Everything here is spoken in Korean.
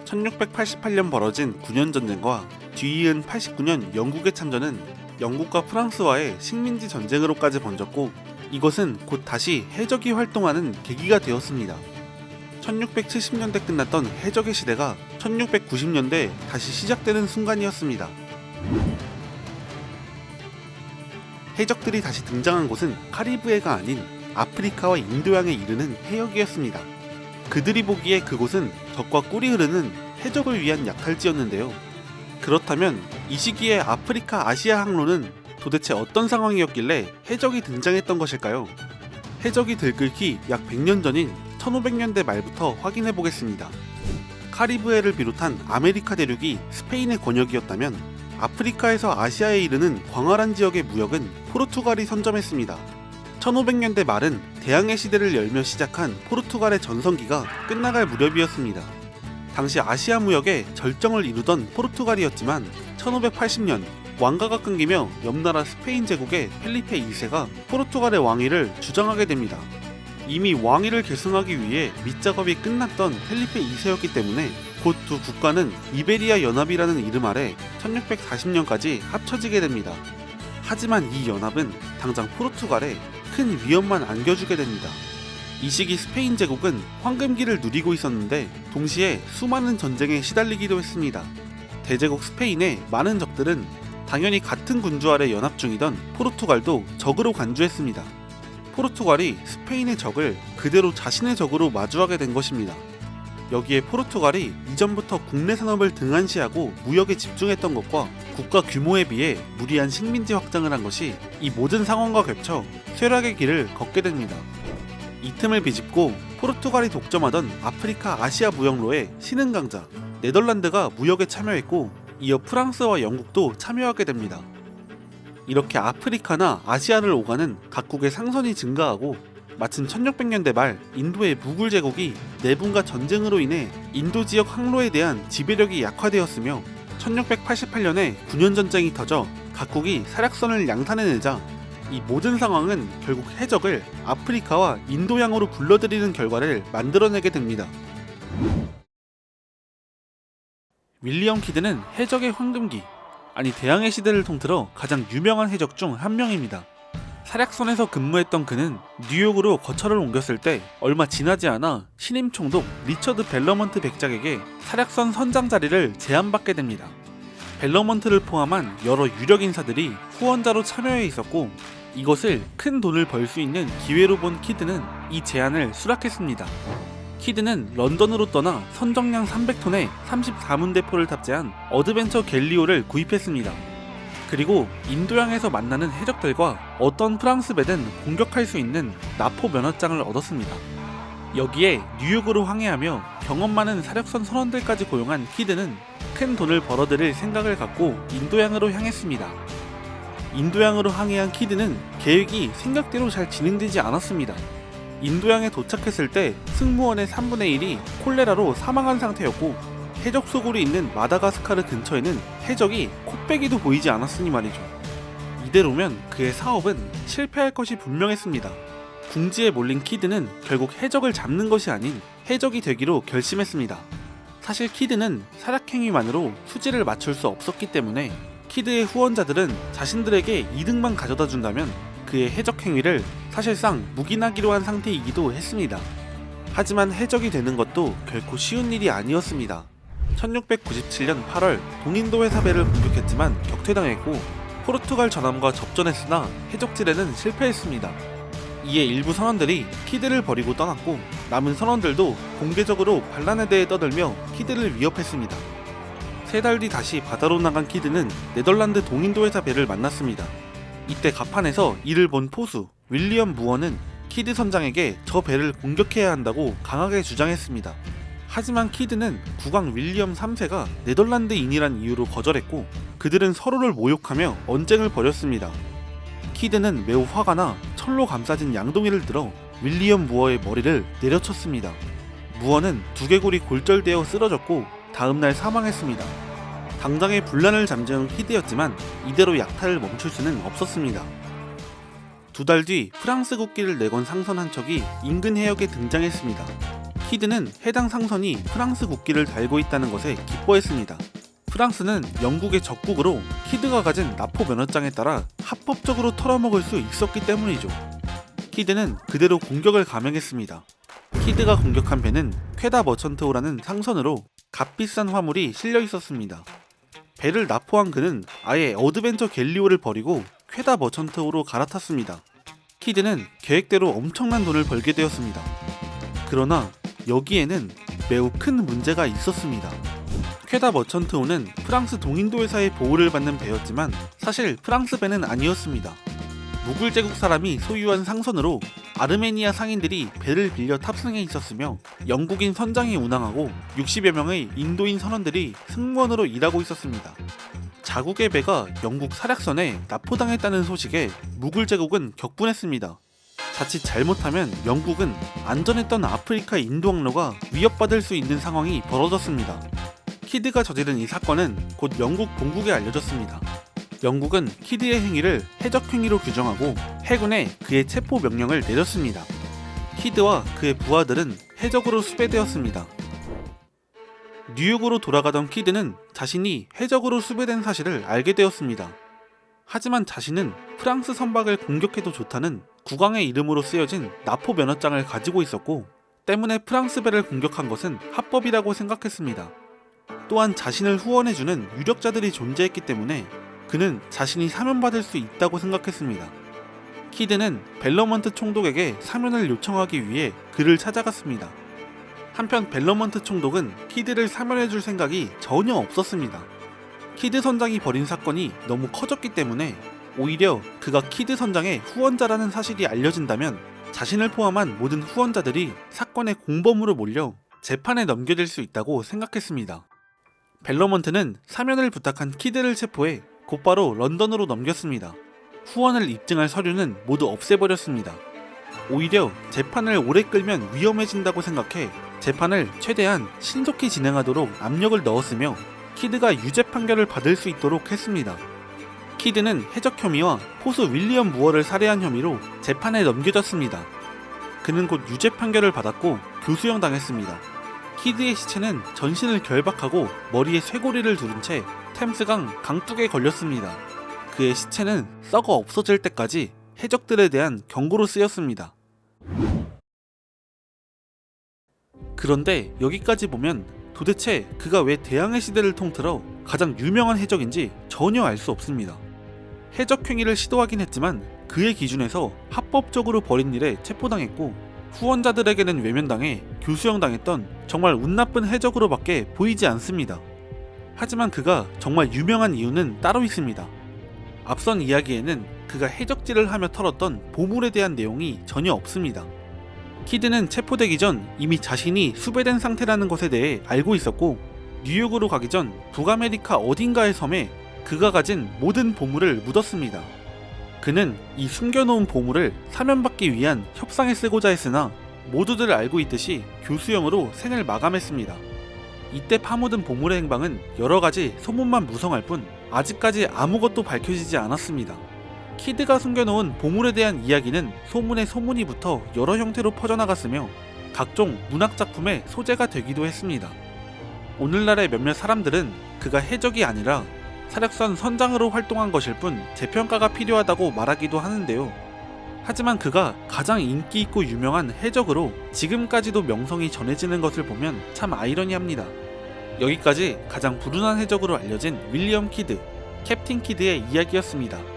1688년 벌어진 9년 전쟁과 뒤이은 89년 영국의 참전은 영국과 프랑스와의 식민지 전쟁으로까지 번졌고, 이것은 곧 다시 해적이 활동하는 계기가 되었습니다. 1670년대 끝났던 해적의 시대가 1690년대 다시 시작되는 순간이었습니다. 해적들이 다시 등장한 곳은 카리브해가 아닌 아프리카와 인도양에 이르는 해역이었습니다. 그들이 보기에 그곳은 적과 꿀이 흐르는 해적을 위한 약탈지였는데요. 그렇다면 이 시기에 아프리카 아시아 항로는 도대체 어떤 상황이었길래 해적이 등장했던 것일까요? 해적이 들끓기 약 100년 전인 1500년대 말부터 확인해 보겠습니다. 카리브해를 비롯한 아메리카 대륙이 스페인의 권역이었다면 아프리카에서 아시아에 이르는 광활한 지역의 무역은 포르투갈이 선점했습니다. 1500년대 말은 대항해 시대를 열며 시작한 포르투갈의 전성기가 끝나갈 무렵이었습니다. 당시 아시아 무역의 절정을 이루던 포르투갈이었지만 1580년 왕가가 끊기며 옆나라 스페인 제국의 펠리페 2세가 포르투갈의 왕위를 주장하게 됩니다. 이미 왕위를 계승하기 위해 밑작업이 끝났던 펠리페 2세였기 때문에 곧 두 국가는 이베리아 연합이라는 이름 아래 1640년까지 합쳐지게 됩니다. 하지만 이 연합은 당장 포르투갈에 큰 위험만 안겨주게 됩니다. 이 시기 스페인 제국은 황금기를 누리고 있었는데 동시에 수많은 전쟁에 시달리기도 했습니다. 대제국 스페인의 많은 적들은 당연히 같은 군주 아래 연합 중이던 포르투갈도 적으로 간주했습니다. 포르투갈이 스페인의 적을 그대로 자신의 적으로 마주하게 된 것입니다. 여기에 포르투갈이 이전부터 국내 산업을 등한시하고 무역에 집중했던 것과 국가 규모에 비해 무리한 식민지 확장을 한 것이 이 모든 상황과 겹쳐 쇠락의 길을 걷게 됩니다. 이 틈을 비집고 포르투갈이 독점하던 아프리카 아시아 무역로의 신흥강자 네덜란드가 무역에 참여했고, 이어 프랑스와 영국도 참여하게 됩니다. 이렇게 아프리카나 아시아를 오가는 각국의 상선이 증가하고, 마침 1600년대 말 인도의 무굴 제국이 내분과 전쟁으로 인해 인도 지역 항로에 대한 지배력이 약화되었으며 1688년에 9년 전쟁이 터져 각국이 사략선을 양산해내자 이 모든 상황은 결국 해적을 아프리카와 인도양으로 불러들이는 결과를 만들어내게 됩니다. 윌리엄 키드는 해적의 황금기, 아니 대항해 시대를 통틀어 가장 유명한 해적 중 한 명입니다. 사략선에서 근무했던 그는 뉴욕으로 거처를 옮겼을 때 얼마 지나지 않아 신임 총독 리처드 벨러먼트 백작에게 사략선 선장 자리를 제안받게 됩니다. 벨러먼트를 포함한 여러 유력 인사들이 후원자로 참여해 있었고, 이것을 큰 돈을 벌 수 있는 기회로 본 키드는 이 제안을 수락했습니다. 키드는 런던으로 떠나 선정량 300톤의 34문대포를 탑재한 어드벤처 갤리오를 구입했습니다. 그리고 인도양에서 만나는 해적들과 어떤 프랑스 배든 공격할 수 있는 나포 면허장을 얻었습니다. 여기에 뉴욕으로 항해하며 경험 많은 사력선 선원들까지 고용한 키드는 큰 돈을 벌어들일 생각을 갖고 인도양으로 향했습니다. 인도양으로 항해한 키드는 계획이 생각대로 잘 진행되지 않았습니다. 인도양에 도착했을 때 승무원의 3분의 1이 콜레라로 사망한 상태였고, 해적 소굴이 있는 마다가스카르 근처에는 해적이 코빼기도 보이지 않았으니 말이죠. 이대로면 그의 사업은 실패할 것이 분명했습니다. 궁지에 몰린 키드는 결국 해적을 잡는 것이 아닌 해적이 되기로 결심했습니다. 사실 키드는 사략행위만으로 수지를 맞출 수 없었기 때문에 키드의 후원자들은 자신들에게 이득만 가져다 준다면 그의 해적 행위를 사실상 묵인하기로 한 상태이기도 했습니다. 하지만 해적이 되는 것도 결코 쉬운 일이 아니었습니다. 1697년 8월 동인도 회사배를 공격했지만 격퇴당했고, 포르투갈 전함과 접전했으나 해적질에는 실패했습니다. 이에 일부 선원들이 키드를 버리고 떠났고, 남은 선원들도 공개적으로 반란에 대해 떠들며 키드를 위협했습니다. 3달 뒤 다시 바다로 나간 키드는 네덜란드 동인도 회사 배를 만났습니다. 이때 갑판에서 이를 본 포수 윌리엄 무어는 키드 선장에게 저 배를 공격해야 한다고 강하게 주장했습니다. 하지만 키드는 국왕 윌리엄 3세가 네덜란드인이란 이유로 거절했고, 그들은 서로를 모욕하며 언쟁을 벌였습니다. 키드는 매우 화가 나 철로 감싸진 양동이를 들어 윌리엄 무어의 머리를 내려쳤습니다. 무어는 두개골이 골절되어 쓰러졌고 다음날 사망했습니다. 당장의 분란을 잠재운 키드였지만 이대로 약탈을 멈출 수는 없었습니다. 2달 뒤 프랑스 국기를 내건 상선 한 척이 인근 해역에 등장했습니다. 키드는 해당 상선이 프랑스 국기를 달고 있다는 것에 기뻐했습니다. 프랑스는 영국의 적국으로 키드가 가진 납포 면허장에 따라 합법적으로 털어먹을 수 있었기 때문이죠. 키드는 그대로 공격을 감행했습니다. 키드가 공격한 배는 쾌다 머천트호라는 상선으로 값비싼 화물이 실려 있었습니다. 배를 납포한 그는 아예 어드벤처 갤리오를 버리고 쾌다 머천트호로 갈아탔습니다. 키드는 계획대로 엄청난 돈을 벌게 되었습니다. 그러나 여기에는 매우 큰 문제가 있었습니다. 쾌다 머천트호는 프랑스 동인도 회사의 보호를 받는 배였지만 사실 프랑스 배는 아니었습니다. 무굴 제국 사람이 소유한 상선으로 아르메니아 상인들이 배를 빌려 탑승해 있었으며 영국인 선장이 운항하고 60여 명의 인도인 선원들이 승무원으로 일하고 있었습니다. 자국의 배가 영국 사략선에 납포당했다는 소식에 무굴 제국은 격분했습니다. 자칫 잘못하면 영국은 안전했던 아프리카 인도 항로가 위협받을 수 있는 상황이 벌어졌습니다. 키드가 저지른 이 사건은 곧 영국 본국에 알려졌습니다. 영국은 키드의 행위를 해적행위로 규정하고 해군에 그의 체포 명령을 내렸습니다. 키드와 그의 부하들은 해적으로 수배되었습니다. 뉴욕으로 돌아가던 키드는 자신이 해적으로 수배된 사실을 알게 되었습니다. 하지만 자신은 프랑스 선박을 공격해도 좋다는 국왕의 이름으로 쓰여진 납포 면허장을 가지고 있었고 때문에 프랑스 배를 공격한 것은 합법이라고 생각했습니다. 또한 자신을 후원해주는 유력자들이 존재했기 때문에 그는 자신이 사면받을 수 있다고 생각했습니다. 키드는 벨러먼트 총독에게 사면을 요청하기 위해 그를 찾아갔습니다. 한편 벨러먼트 총독은 키드를 사면해줄 생각이 전혀 없었습니다. 키드 선장이 벌인 사건이 너무 커졌기 때문에 오히려 그가 키드 선장의 후원자라는 사실이 알려진다면 자신을 포함한 모든 후원자들이 사건의 공범으로 몰려 재판에 넘겨질 수 있다고 생각했습니다. 벨러먼트는 사면을 부탁한 키드를 체포해 곧바로 런던으로 넘겼습니다. 후원을 입증할 서류는 모두 없애버렸습니다. 오히려 재판을 오래 끌면 위험해진다고 생각해 재판을 최대한 신속히 진행하도록 압력을 넣었으며 키드가 유죄 판결을 받을 수 있도록 했습니다. 키드는 해적 혐의와 포수 윌리엄 무어를 살해한 혐의로 재판에 넘겨졌습니다. 그는 곧 유죄 판결을 받았고 교수형 당했습니다. 키드의 시체는 전신을 결박하고 머리에 쇠고리를 두른 채 템스강 강둑에 걸렸습니다. 그의 시체는 썩어 없어질 때까지 해적들에 대한 경고로 쓰였습니다. 그런데 여기까지 보면 도대체 그가 왜 대항해 시대를 통틀어 가장 유명한 해적인지 전혀 알 수 없습니다. 해적 행위를 시도하긴 했지만 그의 기준에서 합법적으로 벌인 일에 체포당했고 후원자들에게는 외면당해 교수형 당했던 정말 운 나쁜 해적으로밖에 보이지 않습니다. 하지만 그가 정말 유명한 이유는 따로 있습니다. 앞선 이야기에는 그가 해적질을 하며 털었던 보물에 대한 내용이 전혀 없습니다. 키드는 체포되기 전 이미 자신이 수배된 상태라는 것에 대해 알고 있었고 뉴욕으로 가기 전 북아메리카 어딘가의 섬에 그가 가진 모든 보물을 묻었습니다. 그는 이 숨겨놓은 보물을 사면받기 위한 협상에 쓰고자 했으나 모두들 알고 있듯이 교수형으로 생을 마감했습니다. 이때 파묻은 보물의 행방은 여러가지 소문만 무성할 뿐 아직까지 아무것도 밝혀지지 않았습니다. 키드가 숨겨놓은 보물에 대한 이야기는 소문에 소문이 붙어 여러 형태로 퍼져나갔으며 각종 문학작품의 소재가 되기도 했습니다. 오늘날의 몇몇 사람들은 그가 해적이 아니라 사력선 선장으로 활동한 것일 뿐 재평가가 필요하다고 말하기도 하는데요. 하지만 그가 가장 인기 있고 유명한 해적으로 지금까지도 명성이 전해지는 것을 보면 참 아이러니합니다. 여기까지 가장 불운한 해적으로 알려진 윌리엄 키드, 캡틴 키드의 이야기였습니다.